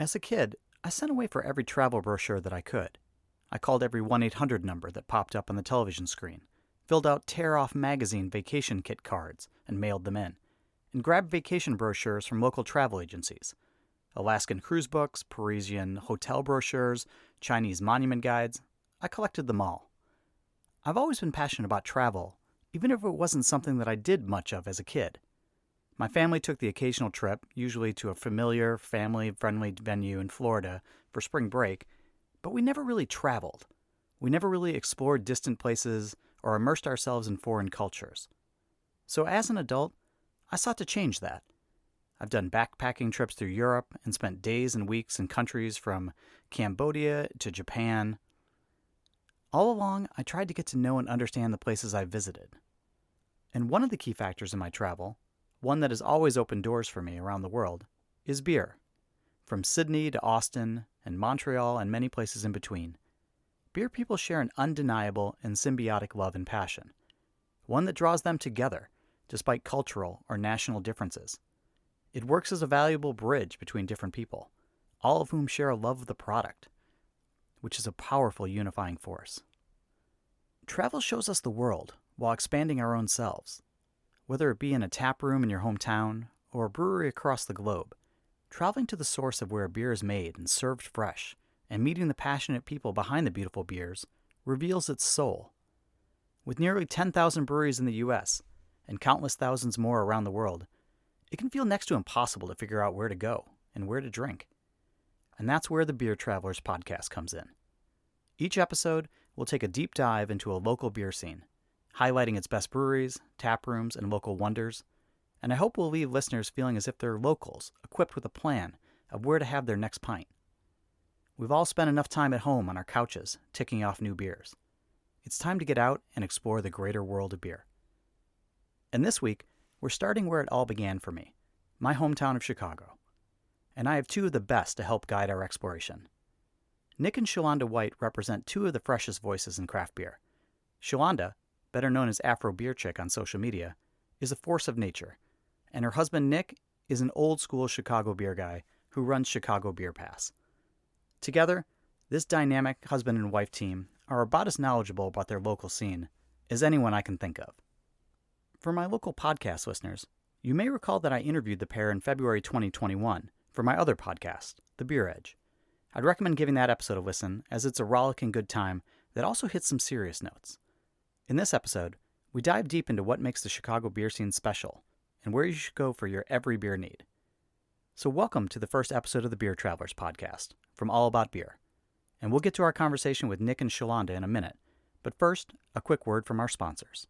As a kid, I sent away for every travel brochure that I could. I called every 1-800 number that popped up on the television screen, filled out tear-off magazine vacation kit cards and mailed them in, and grabbed vacation brochures from local travel agencies. Alaskan cruise books, Parisian hotel brochures, Chinese monument guides. I collected them all. I've always been passionate about travel, even if it wasn't something that I did much of as a kid. My family took the occasional trip, usually to a familiar, family-friendly venue in Florida for spring break, but we never really traveled. We never really explored distant places or immersed ourselves in foreign cultures. So as an adult, I sought to change that. I've done backpacking trips through Europe and spent days and weeks in countries from Cambodia to Japan. All along, I tried to get to know and understand the places I visited. And one of the key factors in my travel, one that has always opened doors for me around the world, is beer. From Sydney to Austin and Montreal and many places in between, beer people share an undeniable and symbiotic love and passion, one that draws them together despite cultural or national differences. It works as a valuable bridge between different people, all of whom share a love of the product, which is a powerful unifying force. Travel shows us the world while expanding our own selves. Whether it be in a tap room in your hometown or a brewery across the globe, traveling to the source of where a beer is made and served fresh and meeting the passionate people behind the beautiful beers reveals its soul. With nearly 10,000 breweries in the U.S. and countless thousands more around the world, it can feel next to impossible to figure out where to go and where to drink. And that's where the Beer Travelers podcast comes in. Each episode will take a deep dive into a local beer scene, highlighting its best breweries, tap rooms, and local wonders, and I hope we'll leave listeners feeling as if they're locals, equipped with a plan of where to have their next pint. We've all spent enough time at home on our couches, ticking off new beers. It's time to get out and explore the greater world of beer. And this week, we're starting where it all began for me, my hometown of Chicago. And I have two of the best to help guide our exploration. Nik and Chalonda White represent two of the freshest voices in craft beer. Chalonda, better known as Afro Beer Chick on social media, is a force of nature, and her husband Nik is an old-school Chicago beer guy who runs Chicago Beer Pass. Together, this dynamic husband and wife team are about as knowledgeable about their local scene as anyone I can think of. For my local podcast listeners, you may recall that I interviewed the pair in February 2021 for my other podcast, The Beer Edge. I'd recommend giving that episode a listen, as it's a rollicking good time that also hits some serious notes. In this episode, we dive deep into what makes the Chicago beer scene special and where you should go for your every beer need. So welcome to the first episode of the Beer Travelers podcast from All About Beer. And we'll get to our conversation with Nik and Chalonda in a minute, but first, a quick word from our sponsors.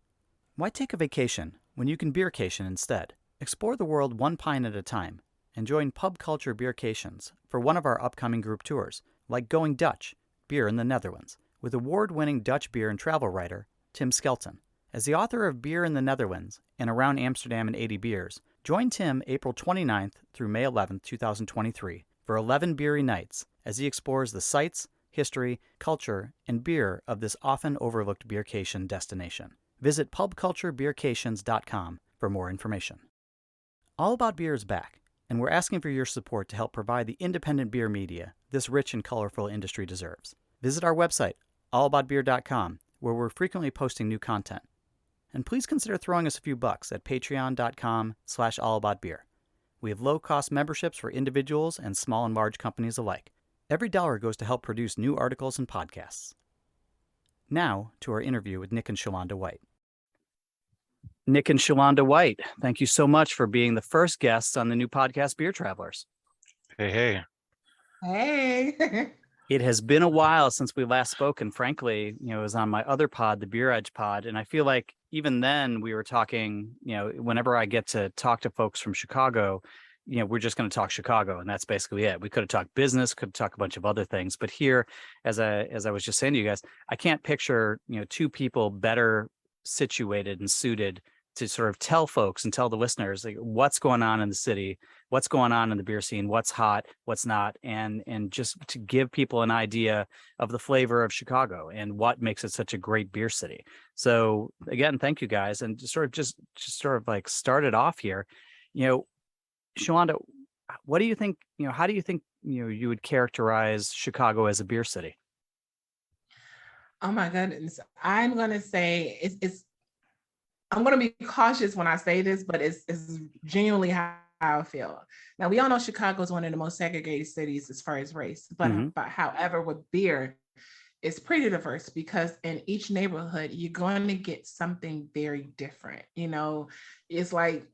Why take a vacation when you can beercation instead? Explore the world one pint at a time and join Pub Culture Beercations for one of our upcoming group tours, like Going Dutch, Beer in the Netherlands, with award-winning Dutch beer and travel writer Tim Skelton. As the author of Beer in the Netherlands and Around Amsterdam in 80 Beers, join Tim April 29th through May 11th, 2023 for 11 beery nights as he explores the sights, history, culture, and beer of this often overlooked beercation destination. Visit pubculturebeercations.com for more information. All About Beer is back, and we're asking for your support to help provide the independent beer media this rich and colorful industry deserves. Visit our website, allaboutbeer.com, where we're frequently posting new content. And please consider throwing us a few bucks at patreon.com/allaboutbeer. We have low-cost memberships for individuals and small and large companies alike. Every dollar goes to help produce new articles and podcasts. Now, to our interview with Nik and Chalonda White. Nik and Chalonda White, thank you so much for being the first guests on the new podcast, Beer Travelers. Hey. Hey. It has been a while since we last spoke, and frankly, it was on my other pod, the Beer Edge pod, and I feel like even then we were talking, whenever I get to talk to folks from Chicago, we're just going to talk Chicago, and that's basically it. We could have talked business, could have talked a bunch of other things, but here, as I was just saying to you guys, I can't picture, two people better situated and suited to sort of tell folks and tell the listeners like what's going on in the city, what's going on in the beer scene, what's hot, what's not, and just to give people an idea of the flavor of Chicago and what makes it such a great beer city. So again, thank you guys. And just sort of like start it off here, Chalonda, what do you think, how do you think you would characterize Chicago as a beer city? Oh my goodness. I'm gonna say it's I'm gonna be cautious when I say this, but it's genuinely how I feel. Now we all know Chicago is one of the most segregated cities as far as race, Mm-hmm. but however, with beer, it's pretty diverse because in each neighborhood you're going to get something very different. It's like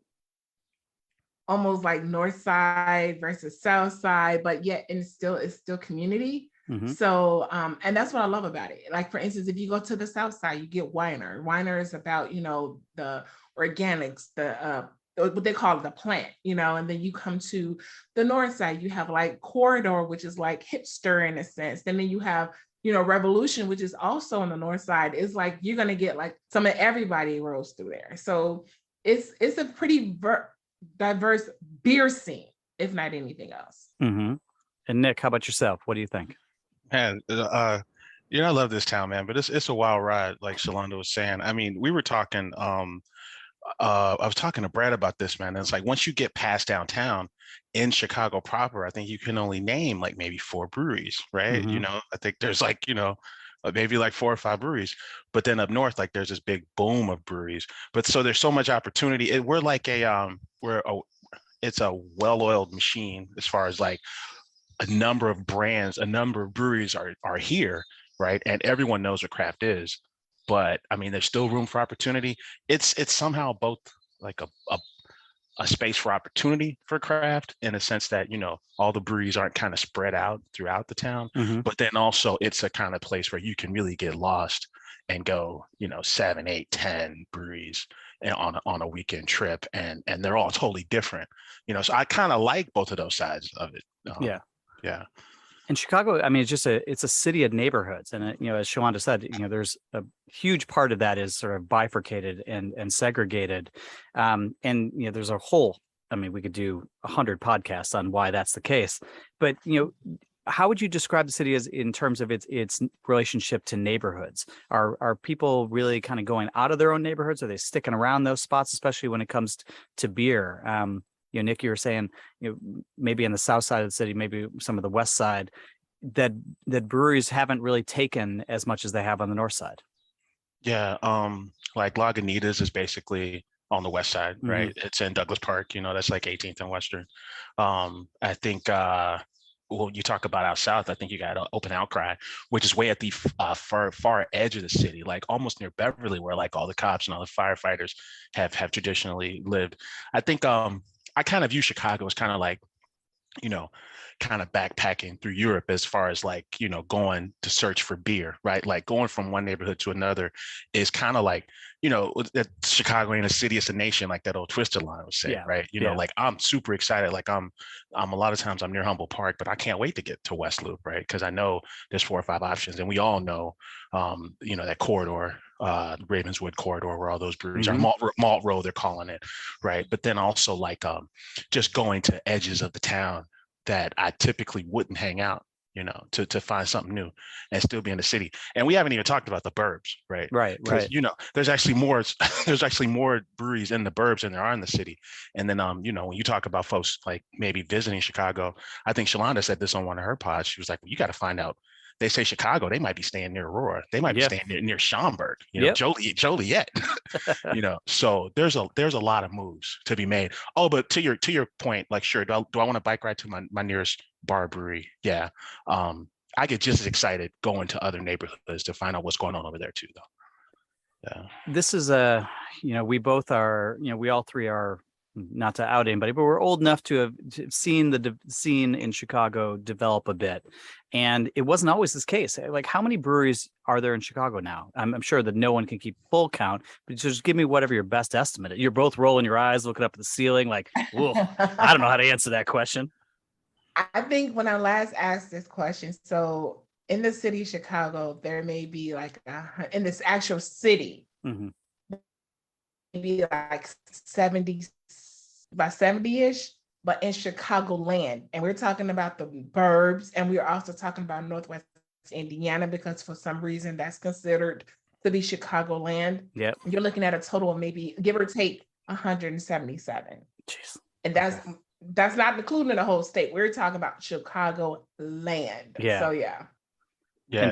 almost like north side versus south side, but yet and it's still community. Mm-hmm. So and that's what I love about it. Like for instance, if you go to the south side, you get Weiner. Weiner is about, the organics, the what they call it, the plant, and then you come to the north side, you have like Corridor, which is like hipster in a sense. And then you have Revolution, which is also on the north side. It's like you're gonna get like some of everybody rolls through there. So it's a pretty diverse beer scene, if not anything else. Mm-hmm. And Nick, how about yourself? What do you think? Man, I love this town, man, but it's a wild ride, like Shalonda was saying. I mean, we were talking, I was talking to Brad about this, man. And it's like once you get past downtown in Chicago proper, I think you can only name like maybe 4 breweries, right? Mm-hmm. I think there's like, maybe like 4 or 5 breweries, but then up north, like there's this big boom of breweries. But so there's so much opportunity. We're like it's a well-oiled machine as far as like a number of brands, a number of breweries are here, right? And everyone knows what craft is. But I mean, there's still room for opportunity. It's somehow both like a space for opportunity for craft in a sense that, all the breweries aren't kind of spread out throughout the town. Mm-hmm. But then also it's a kind of place where you can really get lost and go, 7, 8, 10 breweries on a weekend trip, and they're all totally different. So I kind of like both of those sides of it. Yeah. Yeah. And Chicago, I mean, it's a city of neighborhoods, and as Shawanda said, there's a huge part of that is sort of bifurcated and segregated, and there's a whole. I mean, we could do 100 podcasts on why that's the case, but how would you describe the city as in terms of its relationship to neighborhoods? Are people really kind of going out of their own neighborhoods? Are they sticking around those spots, especially when it comes to beer? Nick, you were saying, maybe on the south side of the city, maybe some of the west side, that breweries haven't really taken as much as they have on the north side. Yeah, like Lagunitas is basically on the west side, right? Mm-hmm. It's in Douglas Park, that's like 18th and Western. I think well, you talk about out south, I think you got Open Outcry, which is way at the far edge of the city, like almost near Beverly, where like all the cops and all the firefighters have traditionally lived. I think I kind of view Chicago as kind of like, kind of backpacking through Europe as far as like, going to search for beer, right? Like going from one neighborhood to another is kind of like, that Chicago ain't a city, it's a nation, like that old Twisted line would say, right? Like I'm super excited. Like I'm a lot of times I'm near Humboldt Park, but I can't wait to get to West Loop, right? Because I know there's 4 or 5 options, and we all know, that corridor, Ravenswood corridor, where all those breweries are, Malt Row, they're calling it, right? But then also like just going to edges of the town that I typically wouldn't hang out, to find something new and still be in the city. And we haven't even talked about the burbs, right? Right. There's actually more breweries in the burbs than there are in the city. And then when you talk about folks like maybe visiting Chicago, I think Shalonda said this on one of her pods. She was like, well, you got to find out. They say Chicago, they might be staying near Aurora. They might be staying near Schaumburg, Joliet. So there's a lot of moves to be made. Oh, but to your point, like, sure, do I want to bike ride to my nearest bar brewery? Yeah. I get just as excited going to other neighborhoods to find out what's going on over there too, though. Yeah. This is we both are, we all three are, not to out anybody, but we're old enough to have seen the scene in Chicago develop a bit. And it wasn't always this case. Like, how many breweries are there in Chicago now? I'm sure that no one can keep full count, but just give me whatever your best estimate is. You're both rolling your eyes, looking up at the ceiling like, whoa, I don't know how to answer that question. I think when I last asked this question, so in the city of Chicago, there may be like, in this actual city, maybe like 70, about 70-ish, but in Chicagoland. And we're talking about the burbs, and we're also talking about Northwest Indiana, because for some reason that's considered to be Chicagoland. Yep. You're looking at a total of maybe, give or take, 177. Jeez. And that's that's not including the whole state. We're talking about Chicago land. Yeah. So yeah. Yeah,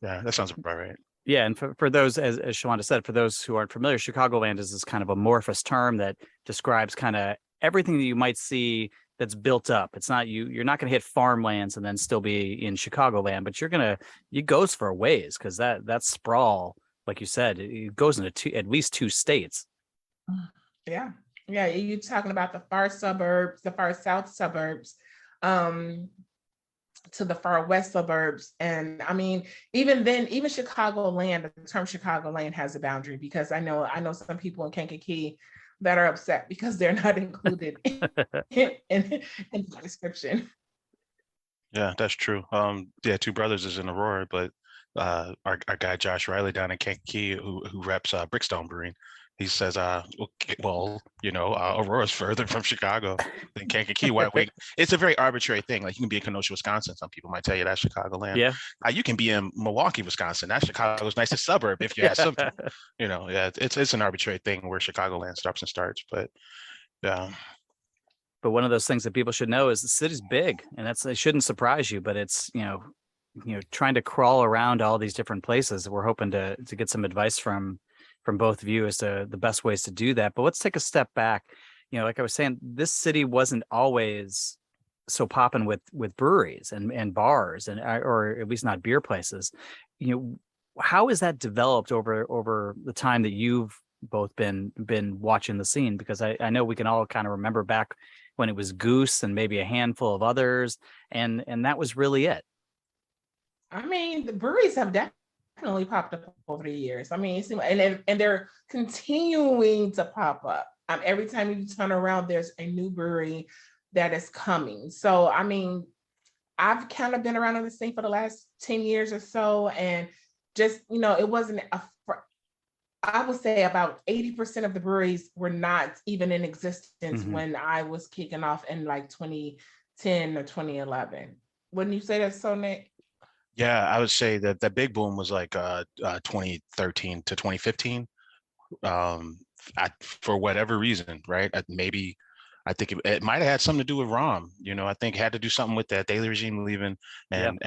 yeah, that sounds about right. Yeah, and for those, as Chalonda said, for those who aren't familiar, Chicagoland is this kind of amorphous term that describes kind of everything that you might see that's built up. It's not you're not going to hit farmlands and then still be in Chicagoland, but it goes for a ways, because that sprawl, like you said, it goes into at least two states. Yeah. Yeah. You're talking about the far suburbs, the far south suburbs, to the far west suburbs. And I mean, even then, even Chicagoland, the term Chicagoland has a boundary, because I know some people in Kankakee that are upset because they're not included in the description. Yeah, that's true. Yeah, Two Brothers is in Aurora, but our guy Josh Riley down in Kankakee, who reps Brickstone Brewing, he says, well, Aurora's further from Chicago than Kankakee. Why wait? It's a very arbitrary thing. Like, you can be in Kenosha, Wisconsin. Some people might tell you that's Chicagoland. Yeah. You can be in Milwaukee, Wisconsin. That's Chicago's nicest suburb, if you ask some people. Yeah, it's an arbitrary thing where Chicagoland stops and starts. But yeah. But one of those things that people should know is the city's big, and it shouldn't surprise you, but it's, trying to crawl around all these different places. We're hoping to get some advice from both of you as to the best ways to do that. But let's take a step back. Like I was saying, this city wasn't always so popping with breweries and bars, or at least not beer places. How has that developed over the time that you've both been watching the scene? Because I know we can all kind of remember back when it was Goose and maybe a handful of others, and that was really it. I mean, the breweries have definitely popped up over the years. I mean, and they're continuing to pop up. Every time you turn around, there's a new brewery that is coming. So, I mean, I've kind of been around in the scene for the last 10 years or so, and just, it wasn't I would say about 80% of the breweries were not even in existence when I was kicking off in like 2010 or 2011. Wouldn't you say that's so, Nick? Yeah, I would say that the big boom was like 2013 to 2015. For whatever reason, right? I think it might have had something to do with Rom. I think it had to do something with that Daily regime leaving, and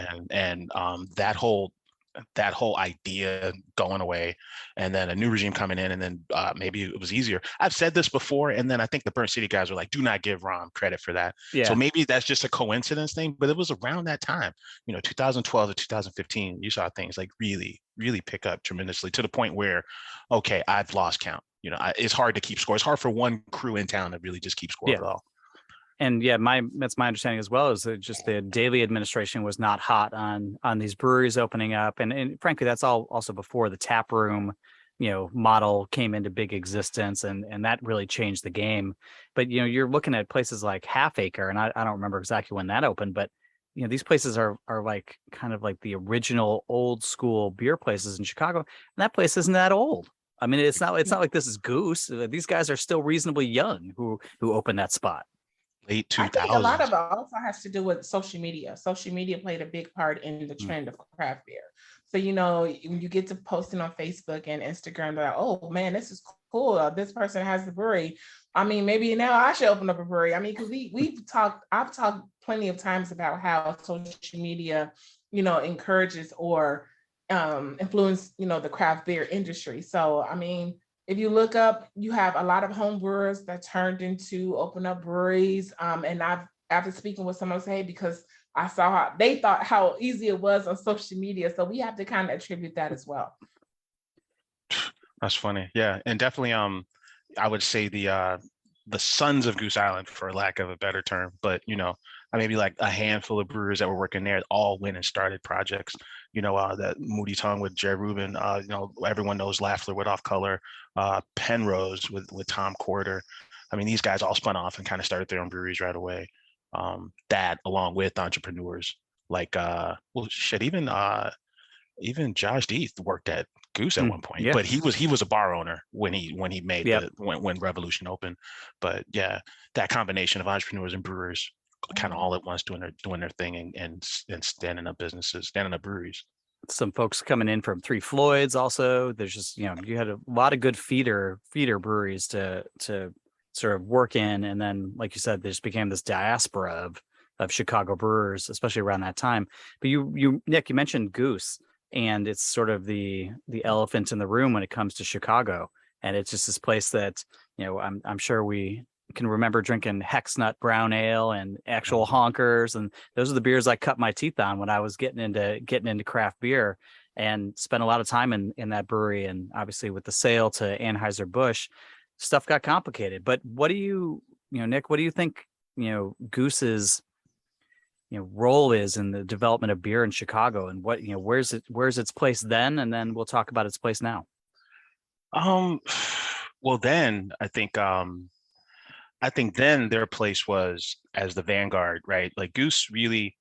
that whole idea going away, and then a new regime coming in, and then maybe it was easier. I've said this before, and then I think the Burnt City guys were like, do not give Rom credit for that. Yeah. So maybe that's just a coincidence thing, but it was around that time, 2012 to 2015, you saw things like really, really pick up tremendously, to the point where, okay, I've lost count. It's hard to keep score. It's hard for one crew in town to really just keep score at all. And yeah, that's my understanding as well, is that just the daily administration was not hot on these breweries opening up. And frankly, that's all also before the tap room, model came into big existence, and that really changed the game. But, you're looking at places like Half Acre, and I don't remember exactly when that opened, but, these places are like kind of like the original old school beer places in Chicago. And that place isn't that old. I mean, it's not like this is Goose. These guys are still reasonably young who opened that spot. Late 2000s. I think a lot of it also has to do with social media. Social media played a big part in the trend of craft beer. So, when you get to posting on Facebook and Instagram, they're like, oh man, this is cool. This person has the brewery. I mean, maybe now I should open up a brewery. I mean, because I've talked plenty of times about how social media, encourages or influence, the craft beer industry. So, I mean, if you look up, you have a lot of home brewers that turned into open up breweries. And after speaking with someone, say, because I saw how they thought how easy it was on social media. So we have to kind of attribute that as well. That's funny. Yeah. And definitely, I would say the sons of Goose Island, for lack of a better term, but, maybe like a handful of brewers that were working there all went and started projects. That Moody Tongue with Jerry Rubin, everyone knows Lafler with Off Color, Penrose with Tom Quarter. I mean, these guys all spun off and kind of started their own breweries right away. That, along with entrepreneurs like, even Josh Deeth worked at Goose at one point, but he was a bar owner when he made when Revolution opened. But yeah, that combination of entrepreneurs and brewers, kind of all at once doing their thing and standing up businesses, standing up breweries. Some folks coming in from Three Floyds also. There's just, you had a lot of good feeder breweries to sort of work in, and then, like you said, there just became this diaspora of Chicago brewers, especially around that time. But Nick, you mentioned Goose, and it's sort of the elephant in the room when it comes to Chicago, and it's just this place that, you know, I'm sure we can remember drinking Hexnut brown ale and actual honkers, and those are the beers I cut my teeth on when I was getting into craft beer, and spent a lot of time in that brewery. And obviously with the sale to Anheuser-Busch, stuff got complicated. But what do you know, Nick, what do you think, you know, Goose's, you know, role is in the development of beer in Chicago, and what, you know, where's its place then, and then we'll talk about its place now. Well, then I think then their place was as the vanguard, right? Like Goose really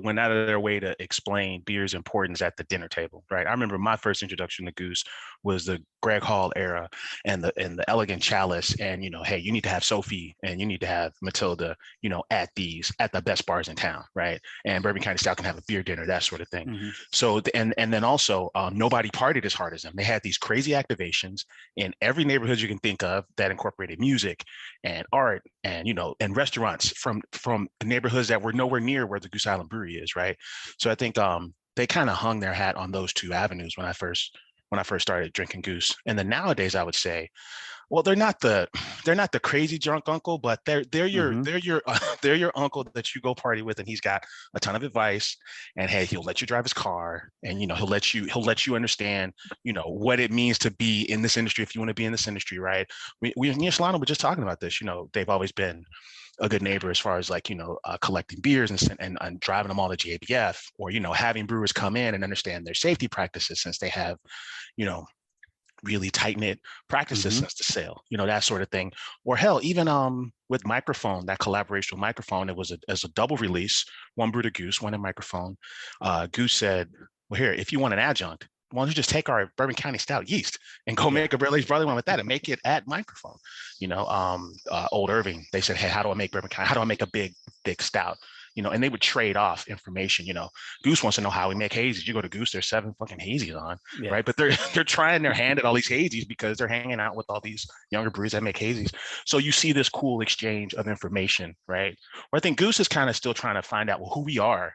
went out of their way to explain beer's importance at the dinner table, right? I remember my first introduction to Goose was the Greg Hall era and the elegant chalice, and, you know, hey, you need to have Sophie and you need to have Matilda, you know, at the best bars in town, right? And Bourbon County Stout can have a beer dinner, that sort of thing. Mm-hmm. So and then also nobody partied as hard as them. They had these crazy activations in every neighborhood you can think of that incorporated music and art and, you know, and restaurants from neighborhoods that were nowhere near where the Goose Island Brewery is, right? So I think they kind of hung their hat on those two avenues when I first started drinking Goose. And then nowadays I would say, well, they're not the crazy drunk uncle, but they're your they're your uncle that you go party with, and he's got a ton of advice, and hey, he'll let you drive his car, and, you know, he'll let you understand, you know, what it means to be in this industry if you want to be in this industry, right? We and Chalonda were just talking about this. You know, they've always been a good neighbor as far as, like, you know, collecting beers and driving them all to GABF, or, you know, having brewers come in and understand their safety practices, since they have, you know, really tight-knit practices since the sale, you know, that sort of thing. Or hell, even with Microphone, that collaboration with Microphone, it was as a double release, one brew to Goose, one in Microphone. Goose said, well, here, if you want an adjunct, why don't you just take our Bourbon County Stout yeast and go make a barrel-aged barley wine with that and make it at Microphone? You know, Old Irving, they said, hey, how do I make Bourbon County? How do I make a big stout? You know, and they would trade off information. You know, Goose wants to know how we make hazies. You go to Goose, there's 7 fucking hazies on, right? But they're trying their hand at all these hazies because they're hanging out with all these younger breweries that make hazies. So you see this cool exchange of information, right? Where I think Goose is kind of still trying to find out, well, who we are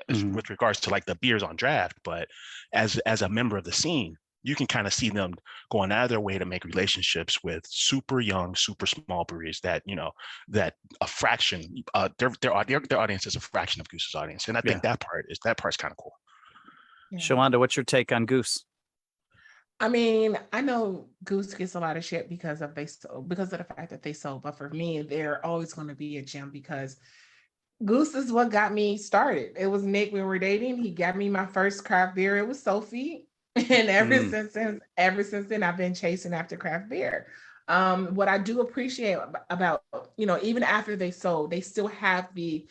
with regards to, like, the beers on draft. But as a member of the scene, you can kind of see them going out of their way to make relationships with super young, super small breweries that, you know, that a fraction, their audience is a fraction of Goose's audience. And I think that part's kind of cool. Yeah. Chalonda, what's your take on Goose? I mean, I know Goose gets a lot of shit because of the fact that they sold, but for me, they're always going to be a gem because Goose is what got me started. It was Nick when we were dating. He got me my first craft beer. It was Sophie. And ever since then, I've been chasing after craft beer. What I do appreciate about, you know, even after they sold, they still have the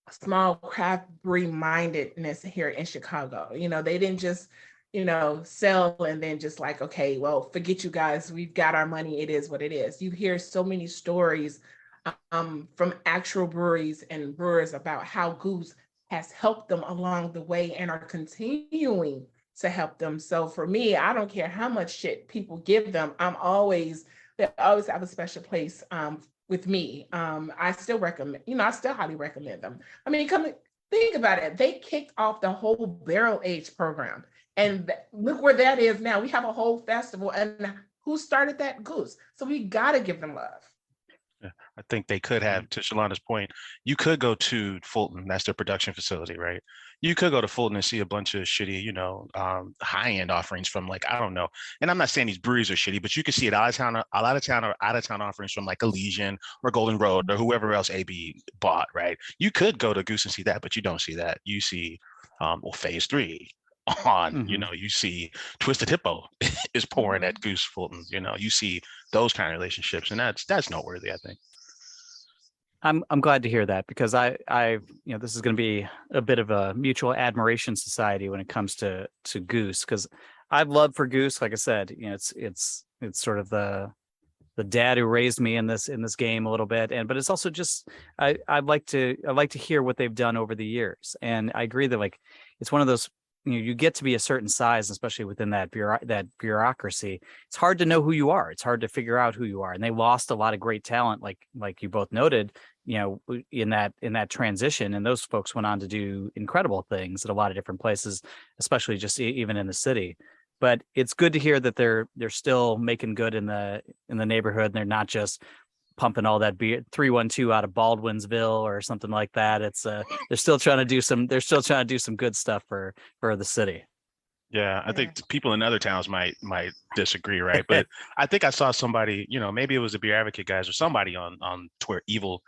small craft brewery mindedness here in Chicago. You know, they didn't just, you know, sell and then just like, okay, well, forget you guys. We've got our money. It is what it is. You hear so many stories from actual breweries and brewers about how Goose has helped them along the way and are continuing to help them. So for me, I don't care how much shit people give them. They always have a special place with me. I still recommend, you know, I still highly recommend them. I mean, think about it. They kicked off the whole barrel age program, and look where that is now. We have a whole festival, and who started that? Goose. So we got to give them love. Yeah, I think they could have, to Shalonda's point, you could go to Fulton, that's their production facility, right? You could go to Fulton and see a bunch of shitty, you know, high-end offerings from, like, I don't know. And I'm not saying these breweries are shitty, but you can see it out of town or out-of-town offerings from, like, Elysian or Golden Road or whoever else AB bought, right? You could go to Goose and see that, but you don't see that. You see, Phase 3 on, you know, you see Twisted Hippo is pouring at Goose Fulton, you know, you see those kind of relationships, and that's noteworthy, I think. I'm glad to hear that, because I you know, this is going to be a bit of a mutual admiration society when it comes to Goose, because I've loved for Goose. Like I said, you know, it's sort of the dad who raised me in this game a little bit, but it's also just I like to hear what they've done over the years, and I agree that, like, it's one of those, you get to be a certain size, especially within that bureaucracy. It's hard to know who you are. It's hard to figure out who you are. And they lost a lot of great talent, like you both noted, in that transition. And those folks went on to do incredible things at a lot of different places, especially just even in the city. But it's good to hear that they're still making good in the neighborhood, and they're not just pumping all that beer 312 out of Baldwinsville or something like that. It's they're still trying to do some good stuff for the city. Yeah, I think people in other towns might disagree, right? But I think I saw somebody, maybe it was the Beer Advocate guys or somebody on Twitter, evil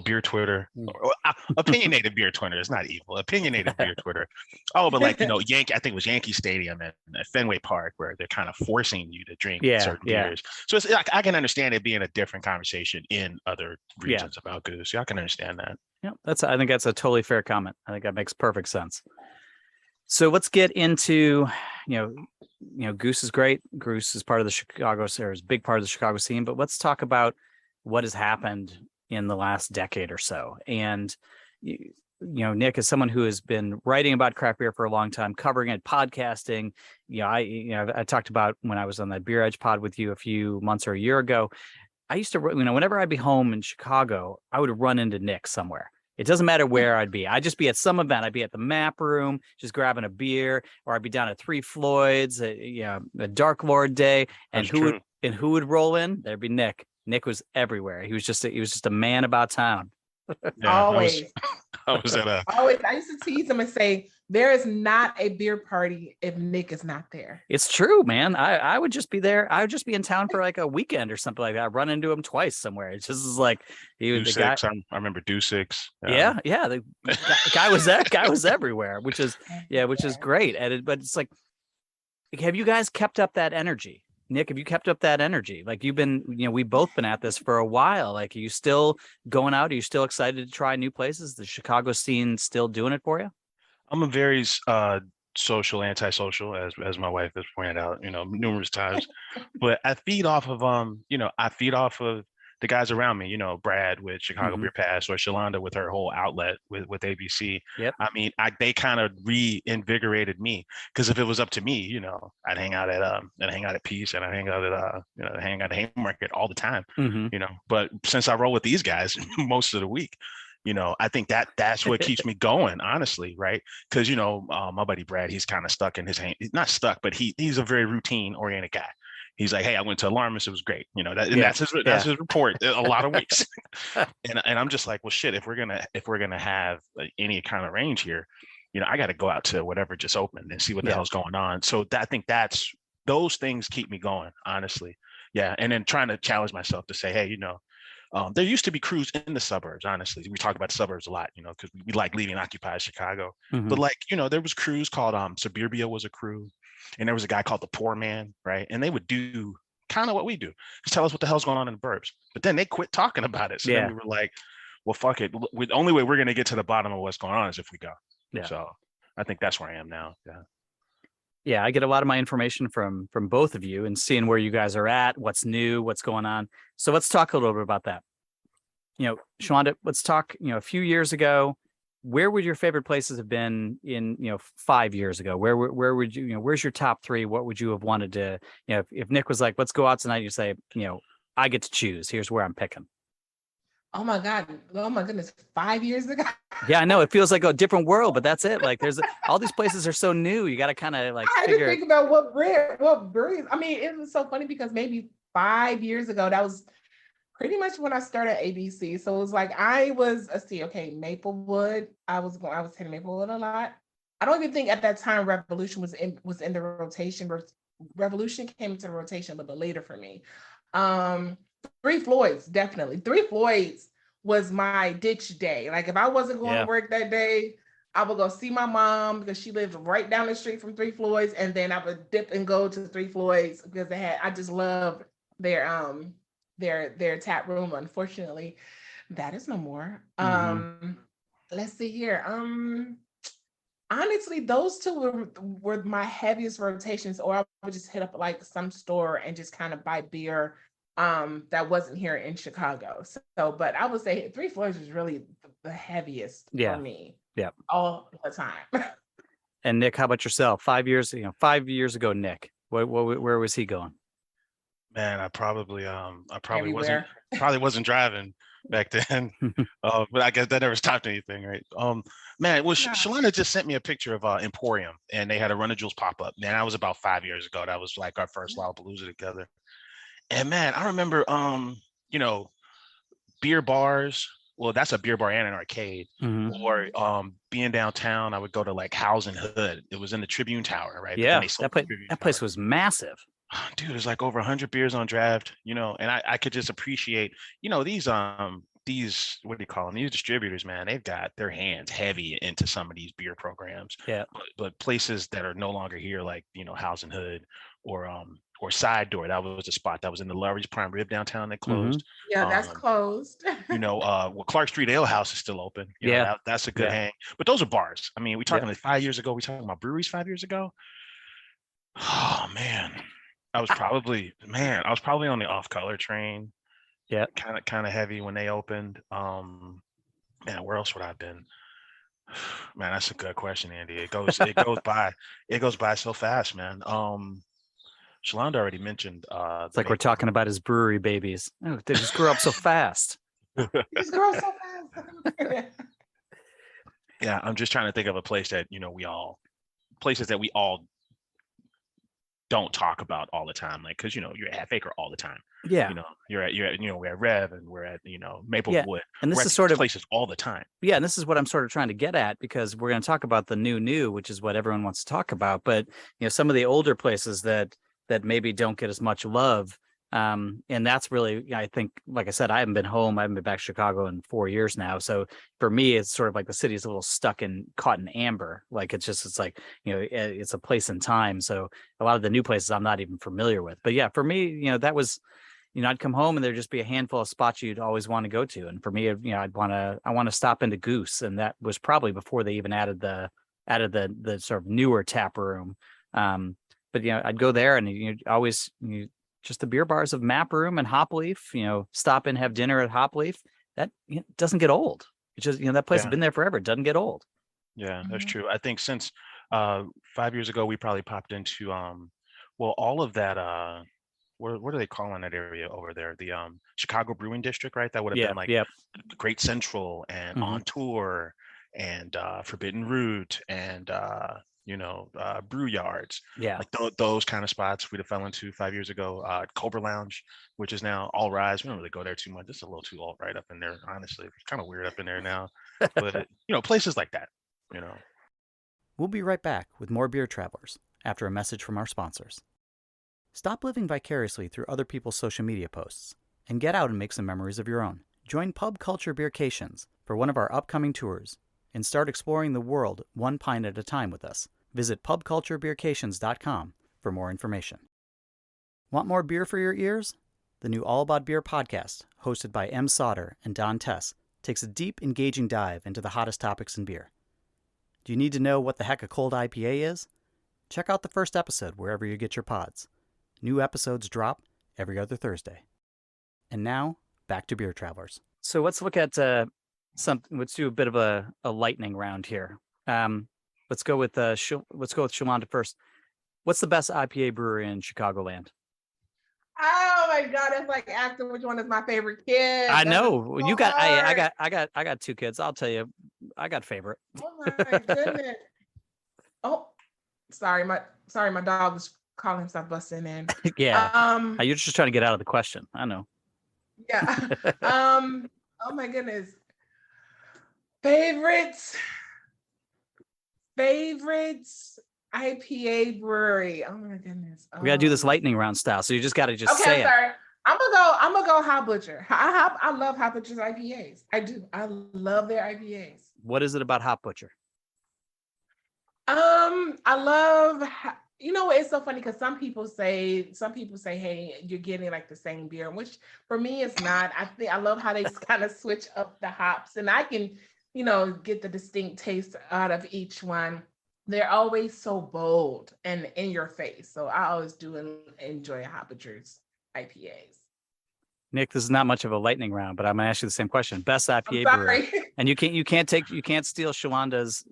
beer Twitter, or opinionated beer Twitter. It's not evil, opinionated beer Twitter. Oh, but like Yankee, I think it was Yankee Stadium at Fenway Park, where they're kind of forcing you to drink certain beers. So it's like, I can understand it being a different conversation in other regions about goose. Yeah, I can understand that. Yeah, I think that's a totally fair comment. I think that makes perfect sense. So let's get into, Goose is great. Goose is part of the Chicago, or is a big part of the Chicago scene. But let's talk about what has happened in the last decade or so. And, Nik, as someone who has been writing about craft beer for a long time, covering it, podcasting, I talked about when I was on that Beer Edge pod with you a few months or a year ago. I used to, whenever I'd be home in Chicago, I would run into Nik somewhere. It doesn't matter where I'd be. I'd just be at some event. I'd be at the Map Room, just grabbing a beer, or I'd be down at Three Floyds, a Dark Lord Day. And who would roll in? There'd be Nik. Nik was everywhere. He was just a man about town. Yeah, always. I was at always. I used to tease him and say, there is not a beer party if Nik is not there. It's true, man. I would just be there. I would just be in town for like a weekend or something like that. I run into him twice somewhere. It's just like he was the guy. I remember Dusix. Yeah. The guy was everywhere, which is great. But it's like, have you guys kept up that energy? Nik, have you kept up that energy? Like you've been, we've both been at this for a while. Like, are you still going out? Are you still excited to try new places? The Chicago scene still doing it for you? I'm a very social, antisocial, as my wife has pointed out, numerous times. But I feed off of the guys around me, Brad with Chicago Beer Pass, or Chalonda with her whole outlet with ABC. Yep. I mean, they kind of reinvigorated me, because if it was up to me, I'd hang out at Peace, and I'd hang out at Haymarket all the time, But since I roll with these guys most of the week, I think that's what keeps me going, honestly, right? Because my buddy Brad, he's kind of stuck in his not stuck, but he's a very routine oriented guy. He's like, hey, I went to Alarmist, it was great, that's his report a lot of weeks. and I'm just like, well, shit, if we're gonna have any kind of range here, I got to go out to whatever just opened and see what the hell's going on. So I think those things keep me going, honestly. Yeah, and then trying to challenge myself to say, hey, there used to be crews in the suburbs, honestly. We talk about suburbs a lot, because we like leaving occupied Chicago. But there was crews called Suburbia was a crew, and there was a guy called the Poor Man, right? And they would do kind of what we do, just tell us what the hell's going on in the burbs. But then they quit talking about it. So then we were like, well, fuck it. The only way we're going to get to the bottom of what's going on is if we go. Yeah. So I think that's where I am now. Yeah. Yeah, I get a lot of my information from both of you and seeing where you guys are at, what's new, what's going on. So let's talk a little bit about that. Chalonda, let's talk, a few years ago, where would your favorite places have been in, 5 years ago? Where would you, where's your top three? What would you have wanted to, if Nik was like, let's go out tonight, you say, I get to choose. Here's where I'm picking. Oh my God. Oh my goodness. 5 years ago. Yeah, I know. It feels like a different world, but that's it. Like all these places are so new. You got to kind of like I had to think about what breweries. I mean, it was so funny because maybe 5 years ago, that was pretty much when I started ABC. So it was like Maplewood. I was hitting Maplewood a lot. I don't even think at that time Revolution was in the rotation. Revolution came into the rotation a little bit later for me. Three Floyds, definitely. Three Floyds was my ditch day. Like if I wasn't going to work that day, I would go see my mom because she lived right down the street from Three Floyds, and then I would dip and go to Three Floyds because I just loved their tap room. Unfortunately, that is no more. Let's see here. Honestly, those two were my heaviest rotations, or I would just hit up like some store and just kind of buy beer that wasn't here in Chicago. So, but I would say Three Floyds was really the heaviest for me. Yeah. All the time. And Nick, how about yourself? 5 years, 5 years ago, Nick, where was he going? Man, I probably Everywhere. wasn't driving back then. But I guess that never stopped anything, right? Man, well, No. Shalana just sent me a picture of Emporium, and they had a Run of Jewels pop up. Man, that was about 5 years ago. That was like our first Lollapalooza together. And man, I remember, you know, beer bars. Well, that's a beer bar and an arcade. Or being downtown, I would go to like House and Hood. It was in the Tribune Tower, right? But then Yeah, they sold the Tribune that place Tower. was massive. Dude, there's like over 100 beers on draft, and I could just appreciate, these what do you call them? These distributors, man, they've got their hands heavy into some of these beer programs. Yeah. But places that are no longer here, like House and Hood or Side Door, that was a spot that was in the Lurie's Prime Rib downtown that closed. Yeah, that's closed. Well, Clark Street Ale House is still open. That's a good hang. But those are bars. I mean, we talking like 5 years ago. We talking about breweries 5 years ago. Oh man. I was probably on the off color train. Yeah. Kind of heavy when they opened. Man, where else would I have been? Man, that's a good question, Andy. It goes by so fast, man. Shalonda already mentioned it's like we're talking about his brewery babies. Oh, they just grew up so fast. Just grow so fast. Yeah, I'm just trying to think of a place that places that we all don't talk about all the time, like because you're at Half Acre all the time. Yeah, you're at we're at Rev and we're at Maplewood. And this we're is at sort of places all the time. Yeah, and this is what I'm sort of trying to get at, because we're going to talk about the new, which is what everyone wants to talk about. But some of the older places that maybe don't get as much love, and that's really, I think, like I said, I haven't been home. I haven't been back to Chicago in 4 years now. So for me, it's sort of like the city is a little caught in amber. Like it's like it's a place in time. So a lot of the new places I'm not even familiar with. But yeah, for me, that was. I'd come home and there'd just be a handful of spots you'd always want to go to. And for me, I want to stop into Goose. And that was probably before they even added the sort of newer tap room. But I'd go there and always just the beer bars of Map Room and Hop Leaf, stop in, have dinner at Hop Leaf. That doesn't get old. It's just, that place has been there forever. It doesn't get old. Yeah, that's true. I think since 5 years ago, we probably popped into all of that what are they calling that area over there? The Chicago Brewing District, right? That would have been like Great Central and On Tour and Forbidden Root and brew yards. Yeah, like those kind of spots we'd have fell into 5 years ago. Cobra Lounge, which is now All Rise. We don't really go there too much. It's a little too alt right up in there, honestly. It's kind of weird up in there now. But places like that. We'll be right back with more Beer Travelers after a message from our sponsors. Stop living vicariously through other people's social media posts and get out and make some memories of your own. Join Pub Culture Beercations for one of our upcoming tours and start exploring the world one pint at a time with us. Visit pubculturebeercations.com for more information. Want more beer for your ears? The new All About Beer podcast, hosted by M. Sauter and Don Tess, takes a deep, engaging dive into the hottest topics in beer. Do you need to know what the heck a cold IPA is? Check out the first episode wherever you get your pods. New episodes drop every other Thursday. And now, back to Beer Travelers. So let's look at something. Let's do a bit of a lightning round here. Let's go with Shalonda first. What's the best IPA brewery in Chicagoland? Oh my God, it's like asking which one is my favorite kid. I know you got. I got two kids. I'll tell you, I got favorite. Oh my goodness. Oh, sorry, my dog was calling himself busting in. Yeah. You're just trying to get out of the question. I know. Yeah. Oh my goodness. Favorites IPA brewery. Oh my goodness. We gotta do this lightning round style. So you just gotta say it. Sorry. I'm gonna go Hop Butcher. I love Hop Butcher's IPAs. I do. I love their IPAs. What is it about Hop Butcher? I love. It's so funny because some people say, hey, you're getting like the same beer, which for me it's not. I love how they kind of switch up the hops, and I can, get the distinct taste out of each one. They're always so bold and in your face. So I always do enjoy Hop Butcher's IPAs. Nick, this is not much of a lightning round, but I'm gonna ask you the same question. Best IPA brewery, and you can't steal Shalonda's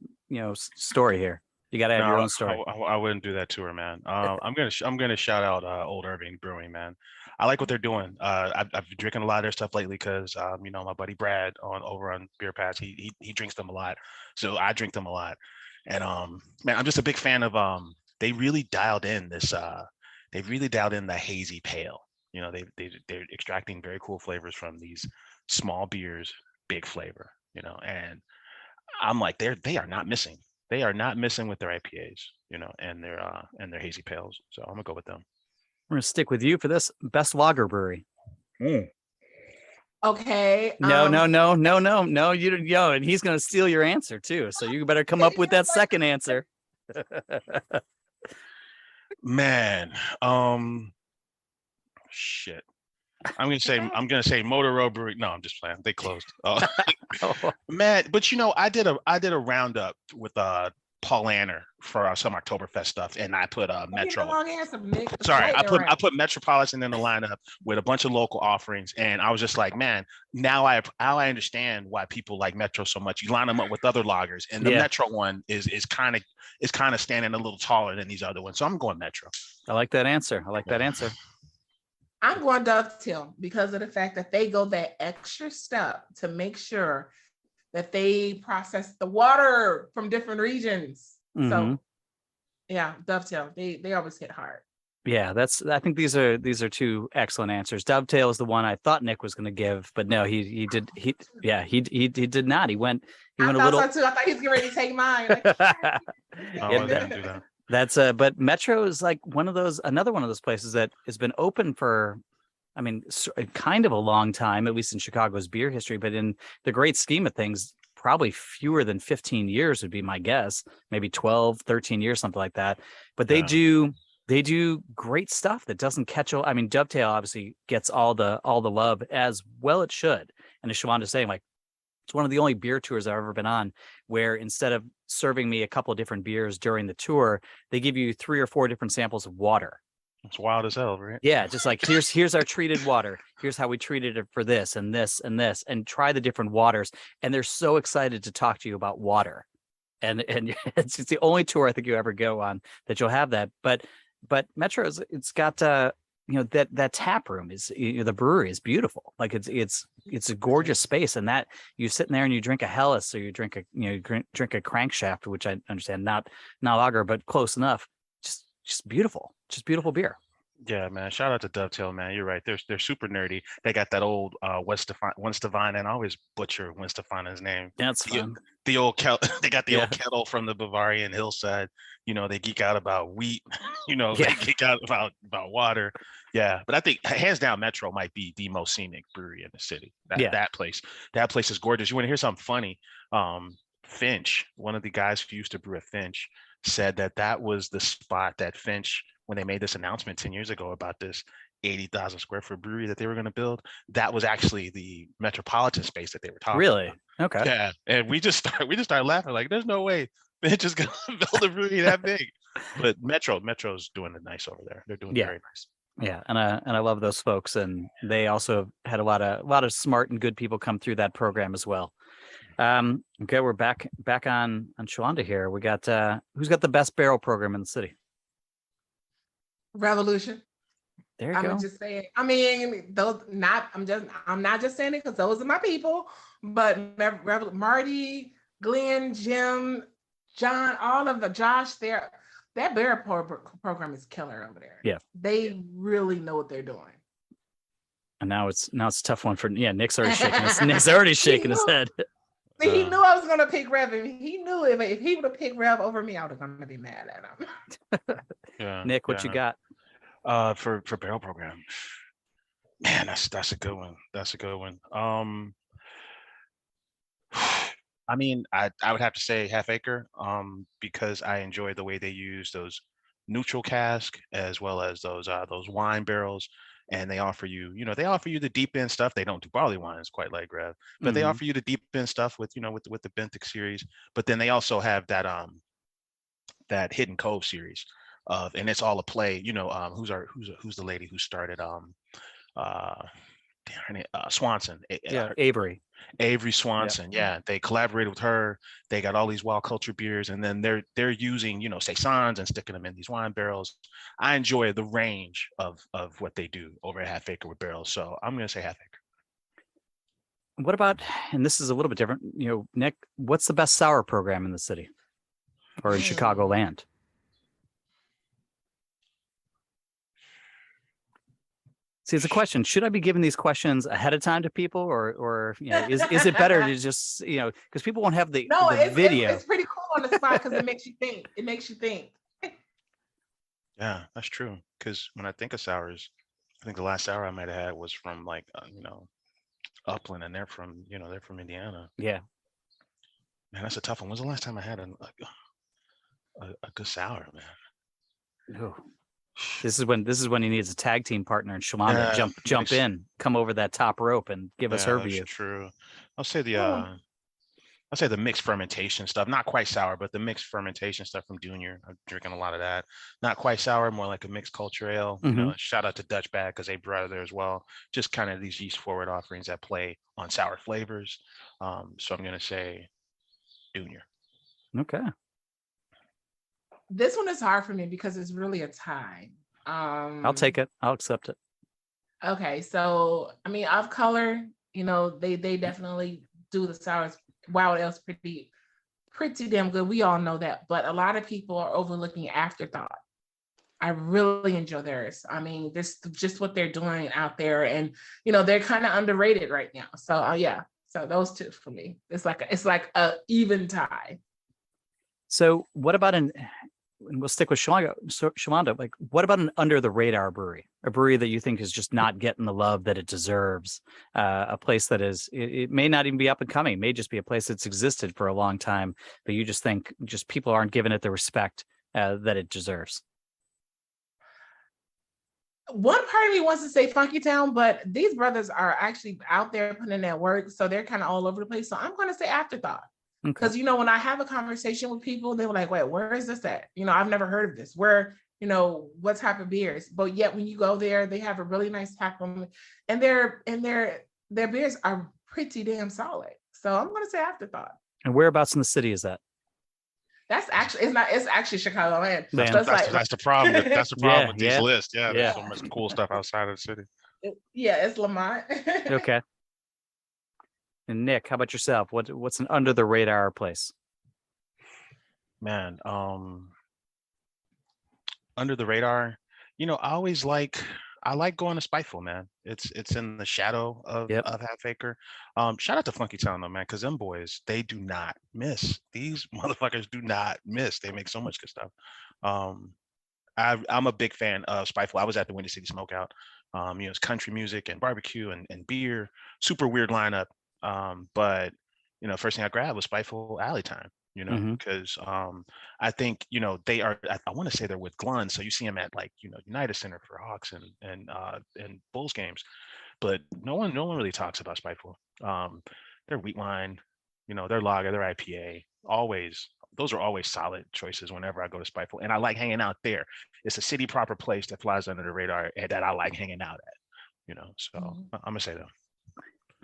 story here. You got to have your No, own story. I wouldn't do that to her, man. I'm gonna shout out Old Irving Brewing, man. I like what they're doing. I've been drinking a lot of their stuff lately because my buddy Brad over on Beer Pass, he drinks them a lot, so I drink them a lot. And man, I'm just a big fan of they really dialed in this they've really dialed in the hazy pale. They're extracting very cool flavors from these small beers, big flavor. And I'm like they are not missing. They are not missing with their IPAs, and their hazy pales. So I'm gonna go with them. We're gonna stick with you for this best lager brewery. Okay. No. You didn't go, and he's gonna steal your answer too. So you better come up with that second answer. Man, shit. I'm gonna say Motor Road Brewery. No, I'm just playing. They closed. Man, but I did a roundup with Paul Anner for some Oktoberfest stuff, and I put Metro. Long answer, Nick. Sorry, I put Metropolitan in the lineup with a bunch of local offerings, and I was just like, man, now I understand why people like Metro so much. You line them up with other lagers, and the Metro one is kind of standing a little taller than these other ones. So I'm going Metro. I like that answer. I'm going Dovetail because of the fact that they go that extra step to make sure that they process the water from different regions. Mm-hmm. So yeah, Dovetail, they always hit hard. Yeah, I think these are two excellent answers. Dovetail is the one I thought Nick was going to give, but no, he did not. He went a little. So too. I thought he was getting ready to take mine. Like, I didn't do that. That's but Metro is like another one of those places that has been open for, I mean, kind of a long time, at least in Chicago's beer history, but in the great scheme of things, probably fewer than 15 years would be my guess, maybe 12, 13 years, something like that. But they do great stuff that doesn't catch. I mean, Dovetail obviously gets all the love, as well it should. And as Chalonda's saying, like, it's one of the only beer tours I've ever been on where instead of serving me a couple of different beers during the tour, they give you 3 or 4 different samples of water. It's wild as hell, right? Yeah, just like here's our treated water. Here's how we treated it for this and this and this, and try the different waters. And they're so excited to talk to you about water. And it's the only tour I think you ever go on that you'll have that. But Metro's, it's got that tap room is, the brewery is beautiful. Like it's a gorgeous space, and that you sit in there and you drink a Helles, or you drink a crankshaft, which I understand not lager, but close enough. Just beautiful, just beautiful beer. Yeah, man. Shout out to Dovetail, man. You're right. They're super nerdy. They got that old Gwen Stefan, and I always butcher Gwen Stefan's name. That's fun. The old they got the old kettle from the Bavarian hillside. They geek out about wheat. They geek out about water. Yeah, but I think hands down, Metro might be the most scenic brewery in the city. That place is gorgeous. You want to hear something funny? Finch, one of the guys who used to brew at Finch, said that was the spot that Finch, when they made this announcement 10 years ago about this 80,000 square foot brewery that they were going to build, that was actually the metropolitan space that they were talking Really? about. Okay. Yeah, and we just started laughing, like, there's no way Finch is going to build a brewery that big. But Metro's doing it nice over there. They're doing very nice. Yeah, and I love those folks, and they also had a lot of smart and good people come through that program as well. Okay, we're back on Chalonda here. We got who's got the best barrel program in the city? Revolution. There you go. I'm just saying. I mean, those I'm not just saying it because those are my people. But Marty, Glenn, Jim, John, all of the Josh, that barrel program is killer over there. Yeah, they really know what they're doing. And now it's a tough one for Nick's already shaking his Nick's already shaking his head. He knew I was going to pick Rev, and he knew if he would have picked Rev over me, I would have going to be mad at him. Yeah, Nick, what you got? For barrel program, man, that's a good one. That's a good one. I mean, I would have to say Half Acre, because I enjoy the way they use those neutral cask as well as those wine barrels. And they offer you, the deep end stuff. They don't do barley wines quite like Rev, but they offer you the deep end stuff with the Benthic series. But then they also have that Hidden Cove series and it's all a play. Who's the lady who started Swanson? Avery. Avery Swanson, yeah, they collaborated with her. They got all these wild culture beers, and then they're using, you know, saisons and sticking them in these wine barrels. I enjoy the range of what they do over at Half Acre with barrels, so I'm gonna say Half Acre. What about, and this is a little bit different, you know, Nick, what's the best sour program in the city or in Chicagoland? See, it's a question. Should I be giving these questions ahead of time to people, or you know, is it better to just, you know, because people won't have the video. It's pretty cool on the spot because it makes you think. It makes you think. Yeah, that's true. Because when I think of sours, I think the last sour I might have had was from like you know, Upland, and they're from Indiana. Yeah, man, that's a tough one. When's the last time I had a good sour, man? oh. This is when he needs a tag team partner, and Chalonda jump in, come over that top rope, and give us her view. True. I'll say the mixed fermentation stuff. Not quite sour, but the mixed fermentation stuff from Junior. I'm drinking a lot of that. Not quite sour, more like a mixed culture ale. You know, shout out to Dutch Bag because they brought it there as well. Just kind of these yeast forward offerings that play on sour flavors. So I'm gonna say Junior. Okay. This one is hard for me because it's really a tie. I'll take it. I'll accept it. Okay, so I mean, Off Color, you know, they definitely do the sours. Wild Ale's pretty damn good. We all know that, but a lot of people are overlooking Afterthought. I really enjoy theirs. I mean, this just what they're doing out there, and you know, they're kind of underrated right now. So yeah, so those two for me. It's like a even tie. So what about and we'll stick with Chalonda, like what about an under the radar brewery, a brewery that you think is just not getting the love that it deserves, a place that is, it may not even be up and coming, it may just be a place that's existed for a long time, but you just think just people aren't giving it the respect that it deserves? One part of me wants to say Funky Town, but these brothers are actually out there putting in that work, so they're kind of all over the place. So I'm going to say Afterthought. Because, you know, when I have a conversation with people, they were like, wait, where is this at? You know, I've never heard of this. Where, you know, what type of beers? But yet when you go there, they have a really nice tap room, and their beers are pretty damn solid. So I'm going to say Afterthought. And whereabouts in the city is that? That's actually, it's actually Chicagoland. So that's the problem. That's the problem with these lists. Yeah, there's so much cool stuff outside of the city. It's Lamont. Okay. And Nick, how about yourself? What's an under the radar place? Man, under the radar, you know, I like going to Spiteful, man. It's in the shadow of Half Acre. Shout out to Funky Town though, man, because them boys, they do not miss. These motherfuckers do not miss. They make so much good stuff. I'm a big fan of Spiteful. I was at the Windy City Smokeout. You know, it's country music and barbecue and beer. Super weird lineup. But you know, first thing I grabbed was Spiteful Alley Time, you know, because I think, you know, they are, I want to say they're with Glun, so you see them at like, you know, United Center for Hawks and Bulls games, but no one really talks about Spiteful. Their wheat wine, you know, their lager, their IPA, those are always solid choices whenever I go to Spiteful, and I like hanging out there. It's a city proper place that flies under the radar and that I like hanging out at, you know, so I'm gonna say that.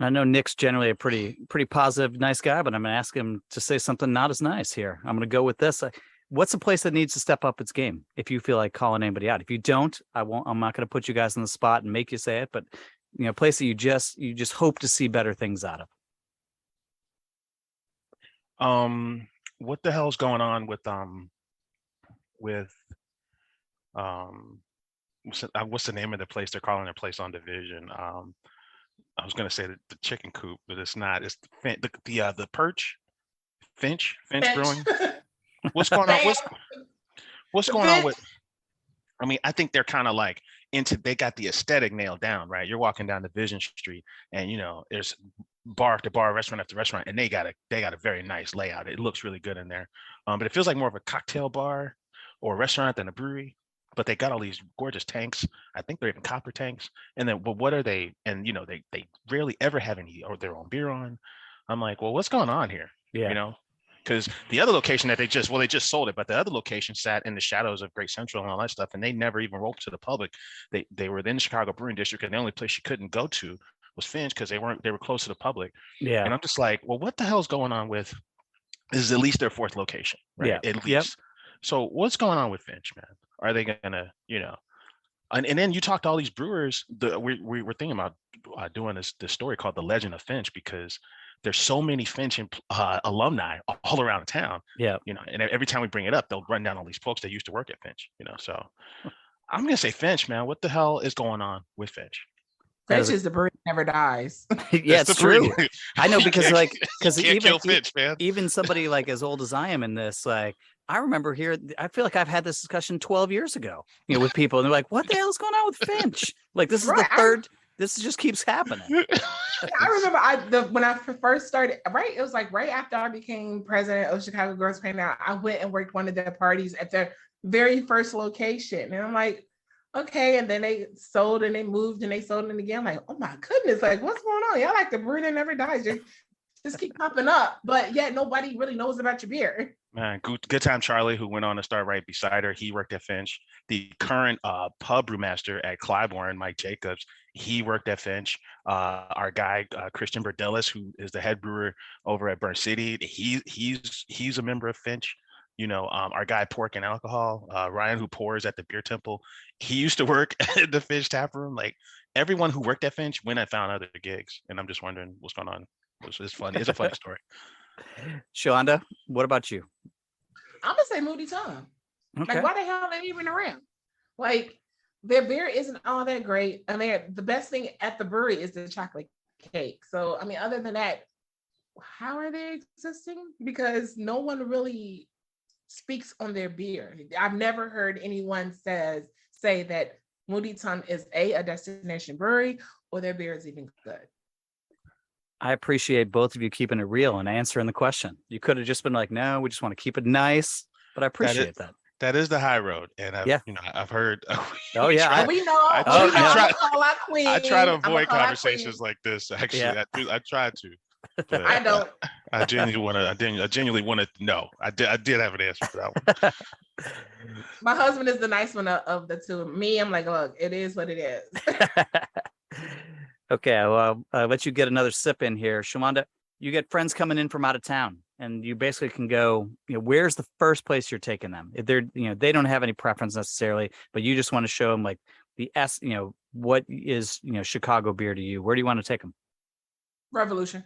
I know Nick's generally a pretty positive, nice guy, but I'm going to ask him to say something not as nice here. I'm going to go with this. What's a place that needs to step up its game? If you feel like calling anybody out, if you don't, I'm not going to put you guys on the spot and make you say it, but you know, a place that you just hope to see better things out of. What the hell's going on with what's the name of the place? They're calling their place on Division. I was gonna say the chicken coop, but it's not. It's the Perch, Finch Brewing. What's going on? What's going on with? I mean, I think they're kind of like they got the aesthetic nailed down, right? You're walking down Division Street, and you know, there's bar after bar, restaurant after restaurant, and they got a very nice layout. It looks really good in there, but it feels like more of a cocktail bar or a restaurant than a brewery. But they got all these gorgeous tanks. I think they're even copper tanks. And then, well, what are they? And you know, they rarely ever have any or their own beer on. I'm like, well, what's going on here? Yeah. You know, because the other location that they just sold it, but the other location sat in the shadows of Great Central and all that stuff, and they never even rolled to the public. They were in the Chicago Brewing District, and the only place you couldn't go to was Finch because they were close to the public. Yeah. And I'm just like, well, what the hell's going on with, this is at least their fourth location, right? Yeah. At least. Yep. So what's going on with Finch, man? Are they gonna, and then you talk to all these brewers. We were thinking about doing this story called The Legend of Finch, because there's so many Finch alumni all around town. Yeah. And every time we bring it up, they'll run down all these folks that used to work at Finch. So I'm gonna say Finch, man. What the hell is going on with Finch? Finch is the brewery that never dies. Yeah, it's true. I know, because even kill Finch, man. Even somebody like as old as I am in this, like, I remember here, I feel like I've had this discussion 12 years ago, with people, and they're like, what the hell is going on with Finch? Like, this is the third, this just keeps happening. I remember when I first started, right? It was like right after I became president of Chicago Girls Paint Out, I went and worked one of their parties at their very first location. And I'm like, okay. And then they sold and they moved and they sold it again. I'm like, oh my goodness, like what's going on? Y'all like the brewery that never dies. Just keep popping up, but yet nobody really knows about your beer. Man, good time Charlie, who went on to start right beside her. He worked at Finch. The current pub brewmaster at Clybourne, Mike Jacobs, he worked at Finch. Our guy Christian Berdelis, who is the head brewer over at Burn City, he's a member of Finch. Our guy Pork and Alcohol, Ryan, who pours at the Beer Temple, he used to work at the Finch tap room. Like, everyone who worked at Finch went and found other gigs, and I'm just wondering what's going on. It's funny. It's a funny story. Chalonda, what about you? I'm gonna say Moody Tongue. Okay. Like, why the hell are they even around? Like, their beer isn't all that great, and the best thing at the brewery is the chocolate cake. So, I mean, other than that, how are they existing? Because no one really speaks on their beer. I've never heard anyone say that Moody Tongue is a destination brewery, or their beer is even good. I appreciate both of you keeping it real and answering the question. You could have just been like, no, we just want to keep it nice, but I appreciate that. That is the high road. And I've heard. Oh yeah. We know. I try to avoid conversations like this. Actually, yeah. I try to. I don't. I genuinely want to know. I did have an answer for that one. My husband is the nice one of the two. Me, I'm like, look, it is what it is. Okay, well, I'll let you get another sip in here. Chalonda, you get friends coming in from out of town, and you basically can go, where's the first place you're taking them? If they're, they don't have any preference necessarily, but you just want to show them like what is, Chicago beer to you? Where do you want to take them? Revolution.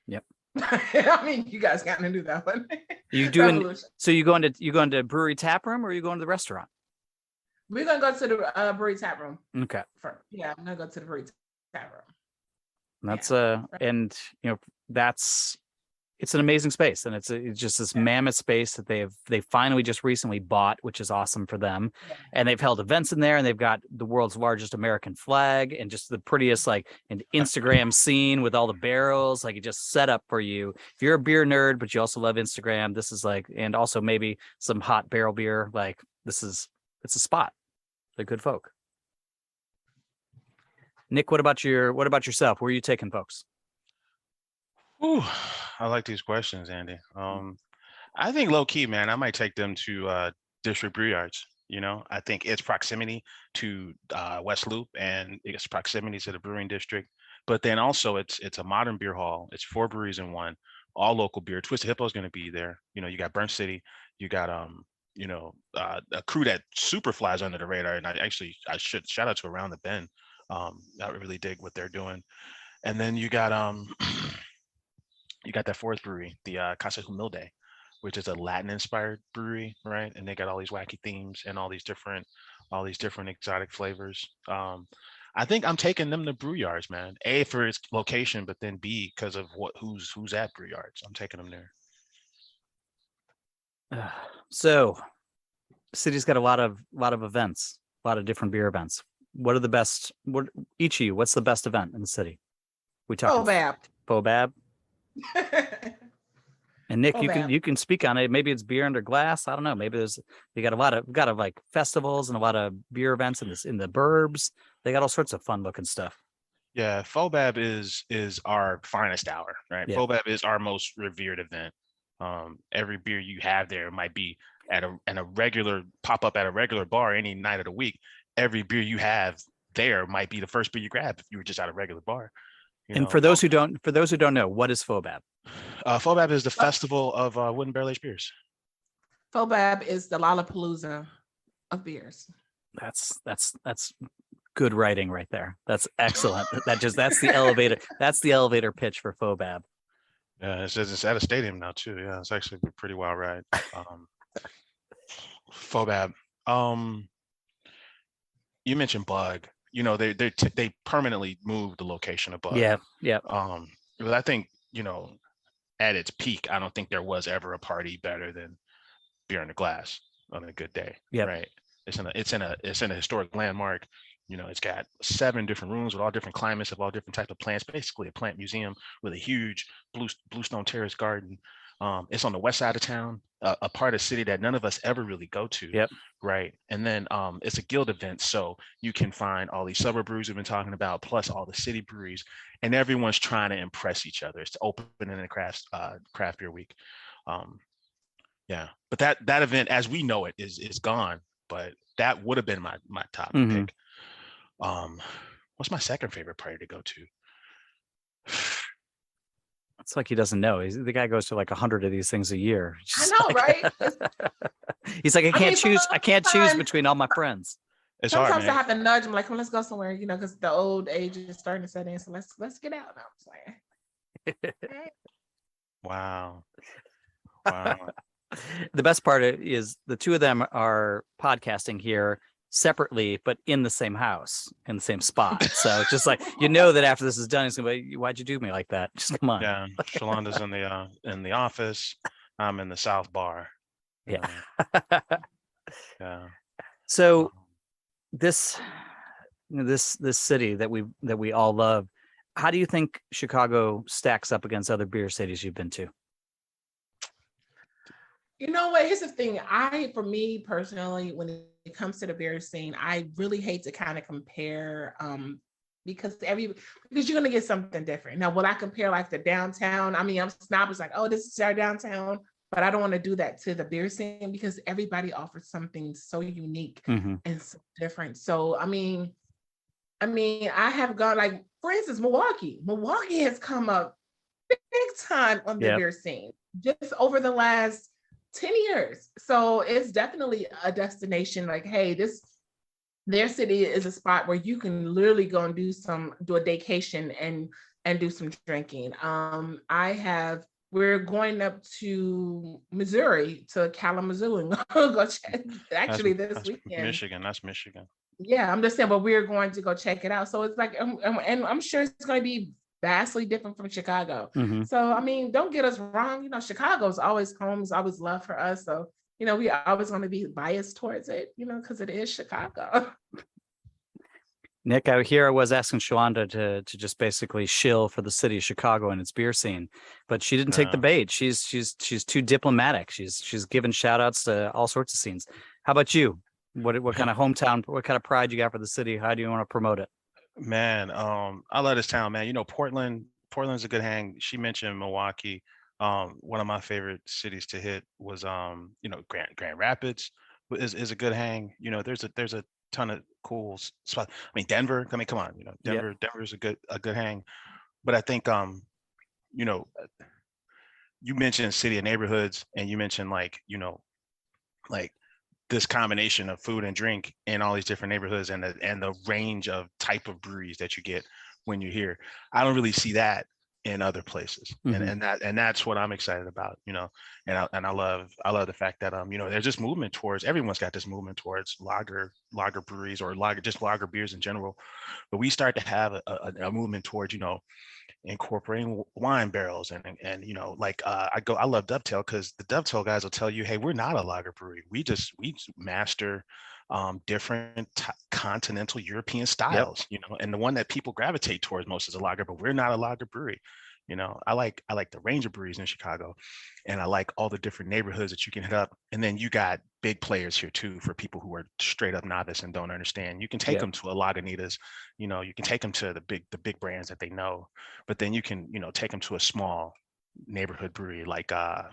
Yep. I mean, you guys got to do that one. You doing? So you going to brewery tap room, or are you going to the restaurant? We're gonna go to the brewery tap room. Okay. Yeah, I'm gonna go to the brewery tap room. That's and that's, it's an amazing space, and it's just this mammoth space that they finally just recently bought, which is awesome for them. Yeah. And they've held events in there, and they've got the world's largest American flag and just the prettiest an Instagram scene with all the barrels. Like, it just set up for you. If you're a beer nerd, but you also love Instagram, this is and also maybe some hot barrel beer. Like, it's a spot. They're good folk. Nick, what about yourself? Where are you taking folks? Ooh, I like these questions, Andy. I think low key, man, I might take them to District Brew Yards. I think its proximity to West Loop and its proximity to the Brewing District, but then also it's a modern beer hall. It's 4 breweries in one, all local beer. Twisted Hippo is going to be there. You got Burn City. You got a crew that super flies under the radar, and I should shout out to Around the Bend. I really dig what they're doing. And then you got that 4th brewery, the Casa Humilde, which is a Latin inspired brewery, right? And they got all these wacky themes and all these different exotic flavors. I think I'm taking them to Brew Yards, man. A, for its location, but then B, because of who's at Brew Yards. I'm taking them there. So the city's got a lot of events, a lot of different beer events. What are the best? Each of you, what's the best event in the city? We talk Pobab. And Nick, you can speak on it. Maybe it's beer under glass. I don't know. Maybe they got a lot of like festivals and a lot of beer events in the burbs. They got all sorts of fun looking stuff. Yeah, Fobab is our finest hour, right? Yeah. Fobab is our most revered event. Every beer you have there might be at a regular pop up at a regular bar any night of the week. Every beer you have there might be the first beer you grab if you were just at a regular bar. And for those who don't know, what is FOBAB? FOBAB is the festival of wooden barrel aged beers. FOBAB is the Lollapalooza of beers. That's good writing right there. That's excellent. That's the elevator. That's the elevator pitch for FOBAB. Yeah, it's at a stadium now too. Yeah, it's actually a pretty wild ride. FOBAB. You mentioned Bug. They permanently moved the location of Bug. Yeah. But I think at its peak, I don't think there was ever a party better than Beer in the Glass on a good day. Yeah. Right. It's in a historic landmark. It's got 7 different rooms with all different climates of all different types of plants. Basically, a plant museum with a huge bluestone terrace garden. It's on the west side of town, a part of the city that none of us ever really go to. Yep. Right. And then it's a guild event, so you can find all these suburb breweries we've been talking about, plus all the city breweries, and everyone's trying to impress each other. It's open in the craft beer week. Yeah, but that event, as we know it, is gone. But that would have been my top pick. What's my second favorite party to go to? It's like he doesn't know. The guy goes to like 100 of these things a year. I know, right? He's like, I can't choose between all my friends. It's sometimes hard, man. I have to nudge him, like, well, let's go somewhere, because the old age is starting to set in. So let's get out. I'm saying. Wow. The best part is the two of them are podcasting here separately, but in the same house, in the same spot. So just like, that after this is done, he's gonna be, why'd you do me like that? Just come on. Yeah, Chalonda's in the office. I'm in the South Bar. Yeah. Yeah. So this city that we all love, how do you think Chicago stacks up against other beer cities you've been to? You know what? Here's the thing. For me personally, when it comes to the beer scene, I really hate to kind of compare because you're gonna get something different. Now, will I compare like the downtown? I mean, I'm snobbish, like, oh, this is our downtown, but I don't want to do that to the beer scene because everybody offers something so unique and so different. So, I mean, I have gone, like, for instance, Milwaukee. Milwaukee has come up big time on the beer scene just over the last 10 years. So it's definitely a destination, like, hey, their city is a spot where you can literally go and do a vacation and do some drinking. We're going up to Missouri, to Kalamazoo, and go check this weekend. That's Michigan. Yeah, I'm just saying, but we're going to go check it out. So it's like, and I'm sure it's going to be vastly different from Chicago. So, I mean, don't get us wrong. Chicago's always home, is always love for us. So, we are always going to be biased towards it, because it is Chicago. Nick, I was asking Chalonda to just basically shill for the city of Chicago and its beer scene, but she didn't take the bait. She's too diplomatic. She's given shout outs to all sorts of scenes. How about you? What kind of hometown, what kind of pride you got for the city? How do you want to promote it? Man, I love this town, man. Portland's a good hang. She mentioned Milwaukee. One of my favorite cities to hit was Grand Rapids is a good hang. There's a ton of cool spots. I mean, Denver. I mean, come on, Denver's a good hang. But I think you mentioned city and neighborhoods, and you mentioned like this combination of food and drink in all these different neighborhoods, and the range of type of breweries that you get when you're here. I don't really see that in other places, and that's what I'm excited about. And I love the fact that there's this movement towards, everyone's got this movement towards lager breweries, or lager beers in general, but we start to have a movement towards incorporating wine barrels and I love Dovetail, because the Dovetail guys will tell you, hey, we're not a lager brewery. We master different continental European styles, and the one that people gravitate towards most is a lager, but we're not a lager brewery. I like the range of breweries in Chicago, and I like all the different neighborhoods that you can hit up. And then you got big players here too, for people who are straight up novice and don't understand. You can take them to a Lagunitas, you can take them to the big brands that they know, but then you can, take them to a small neighborhood brewery like to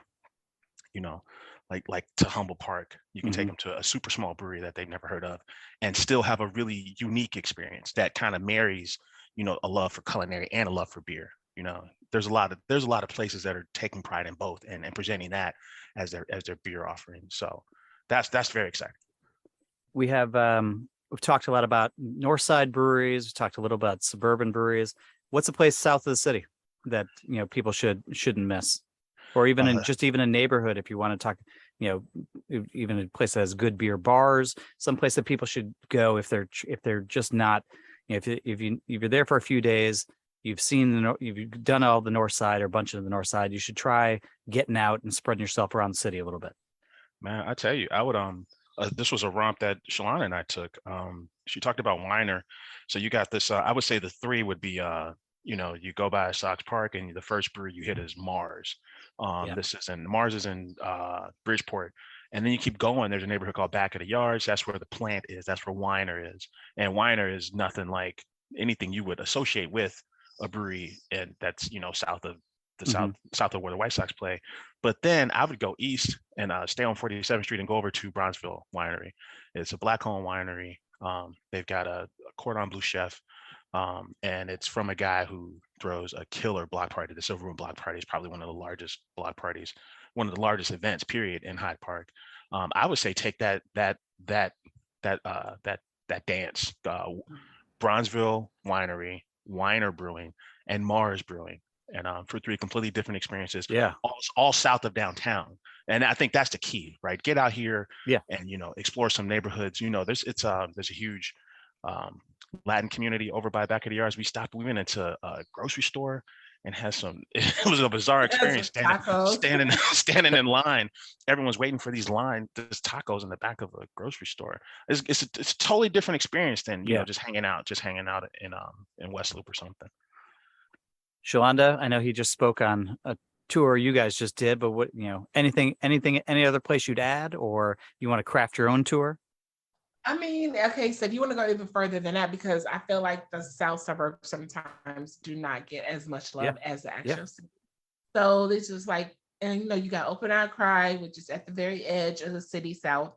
Humble Park. You can take them to a super small brewery that they've never heard of, and still have a really unique experience that kind of marries a love for culinary and a love for beer. There's a lot of places that are taking pride in both and presenting that as their beer offering. So that's very exciting. We've talked a lot about north side breweries. We talked a little about suburban breweries. What's a place south of the city that people shouldn't miss, or even even a neighborhood, if you want to talk, even a place that has good beer bars, some place that people should go if they're just not, if you're there for a few days, you've done all the north side or a bunch of the north side, you should try getting out and spreading yourself around the city a little bit. Man, I tell you, I would this was a romp that Chalonda and I took. She talked about Weiner. So you got this, I would say the three would be, you go by Sox Park and the first brewery you hit is Mars. Mars is in Bridgeport. And then you keep going, there's a neighborhood called Back of the Yards. That's where the plant is. That's where Weiner is. And Weiner is nothing like anything you would associate with a brewery, and that's, south of the south of where the White Sox play. But then I would go east and stay on 47th Street and go over to Bronzeville Winery. It's a black-owned winery. They've got a cordon bleu chef, and it's from a guy who throws a killer block party. The Silver Room block party is probably one of the largest block parties, one of the largest events, period, in Hyde Park. I would say take that dance, Bronzeville Winery, Weiner Brewing, and Mars Brewing, and for three completely different experiences. Yeah, all south of downtown. And I think that's the key, right? Get out here, and explore some neighborhoods. There's a huge Latin community over by Back of the Yards. We went into a grocery store and had it was a bizarre experience standing in line. Everyone's waiting for these tacos in the back of a grocery store. It's a totally different experience than just hanging out in West Loop or something. Chalonda, I know he just spoke on a tour you guys just did, but what, any other place you'd add, or you want to craft your own tour? I mean, okay, so if you want to go even further than that, because I feel like the south suburbs sometimes do not get as much love as the actual city. So this is like, and you got Open Outcry, which is at the very edge of the city south.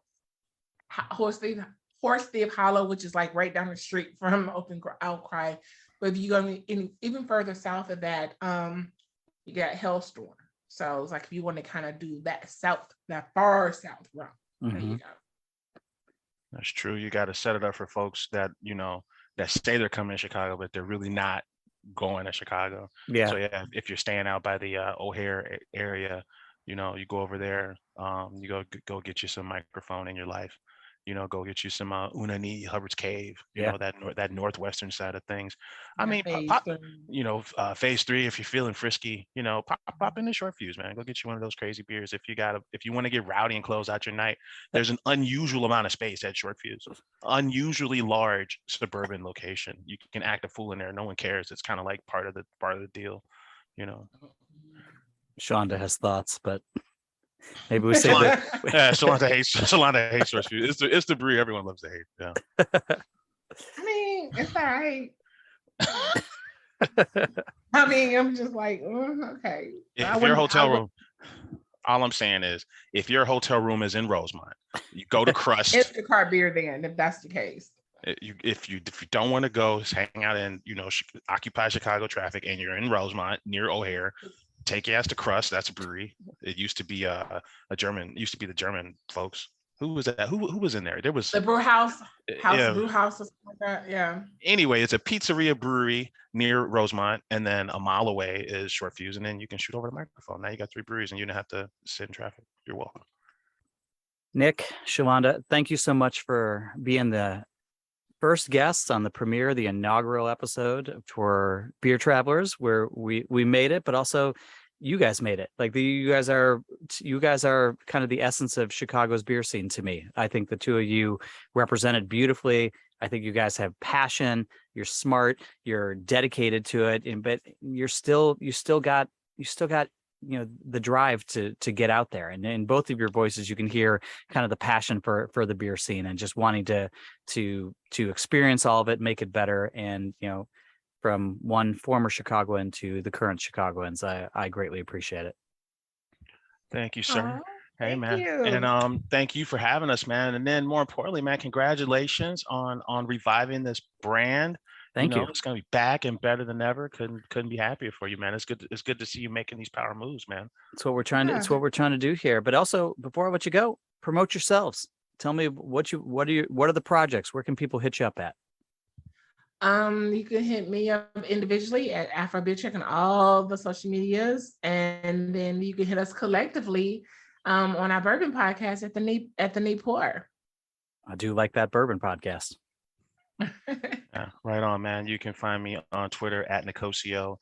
Horse Thief Hollow, which is like right down the street from Open Outcry. But if you go even further south of that, you got Hellstorm. So it's like if you want to kind of do that far south route, there you go. That's true. You got to set it up for folks that, that say they're coming to Chicago, but they're really not going to Chicago. Yeah. So if you're staying out by the O'Hare area, you go over there, you go get you some microphone in your life. Go get you some Unani, Hubbard's Cave, that northwestern side of things. I mean, phase 3, if you're feeling frisky, pop in the Short Fuse, man. Go get you one of those crazy beers. If you want to get rowdy and close out your night, there's an unusual amount of space at Short Fuse. Unusually large suburban location. You can act a fool in there. No one cares. It's kind of like part of the deal, Shonda has thoughts, but maybe we say that. Chalonda hates Short Fuse. It's the brewery everyone loves to hate. Yeah. I mean, it's all right. I mean, I'm just like, okay. If your hotel room, all I'm saying is, if your hotel room is in Rosemont, you go to Crust. It's the car beer then, if that's the case. If you don't want to go hang out in occupy Chicago traffic, and you're in Rosemont near O'Hare, take your ass to Crust. That's a brewery. It used to be a German. Used to be the German folks. Who was that? Who was in there? There was the brew house. Brew house or something like that. Yeah. Anyway, it's a pizzeria brewery near Rosemont, and then a mile away is Short Fuse, and then you can shoot over the microphone. Now you got 3 breweries, and you don't have to sit in traffic. You're welcome. Nik, Chalonda, thank you so much for being the first guests on the premiere, the inaugural episode for Beer Travelers, where we made it, but also you guys made it. Like you guys are kind of the essence of Chicago's beer scene to me. I think the two of you represented beautifully. I think you guys have passion. You're smart. You're dedicated to it, but you still got the drive to get out there. And in both of your voices, you can hear kind of the passion for the beer scene and just wanting to experience all of it, make it better. And from one former Chicagoan to the current Chicagoans, I greatly appreciate it. Thank you, sir. Hey, man. You. And thank you for having us, man. And then more importantly, man, congratulations on reviving this brand Thank you. It's gonna be back and better than ever. Couldn't be happier for you, man. It's good to see you making these power moves, man. It's what we're trying to. It's what we're trying to do here. But also, before I let you go, promote yourselves. Tell me what are the projects? Where can people hit you up at? You can hit me up individually at Afro Beer Check on all the social medias, and then you can hit us collectively on our bourbon podcast at the Neat Pour. I do like that bourbon podcast. Yeah, right on, man. You can find me on Twitter at Nicosio.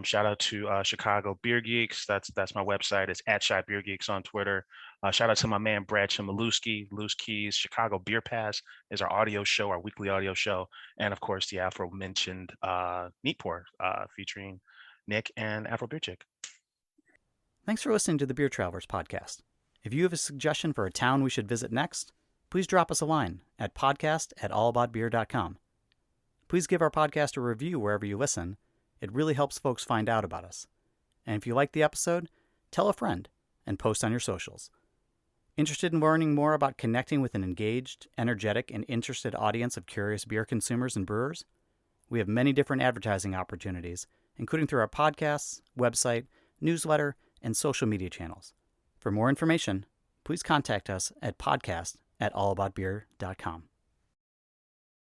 Shout out to Chicago Beer Geeks. That's my website. It's at Shy Beer Geeks on Twitter. Shout out to my man Brad Chmielewski, Loose Keys. Chicago Beer Pass is our audio show, our weekly audio show, and of course the aforementioned Neat Pour featuring Nik and Afro Beer Chick. Thanks for listening to the Beer Travelers podcast. If you have a suggestion for a town we should visit next, please drop us a line at podcast@allaboutbeer.com. Please give our podcast a review wherever you listen. It really helps folks find out about us. And if you like the episode, tell a friend and post on your socials. Interested in learning more about connecting with an engaged, energetic, and interested audience of curious beer consumers and brewers? We have many different advertising opportunities, including through our podcasts, website, newsletter, and social media channels. For more information, please contact us at podcast@allaboutbeer.com.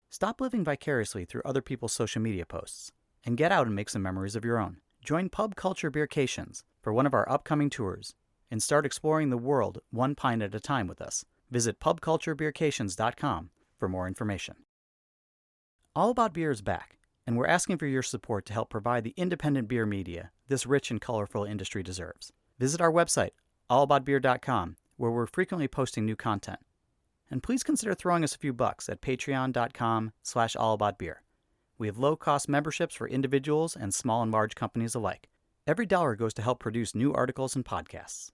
Stop living vicariously through other people's social media posts and get out and make some memories of your own. Join Pub Culture Beercations for one of our upcoming tours and start exploring the world one pint at a time with us. Visit pubculturebeercations.com for more information. All About Beer is back, and we're asking for your support to help provide the independent beer media this rich and colorful industry deserves. Visit our website, allaboutbeer.com, where we're frequently posting new content. And please consider throwing us a few bucks at patreon.com/allaboutbeer. We have low-cost memberships for individuals and small and large companies alike. Every dollar goes to help produce new articles and podcasts.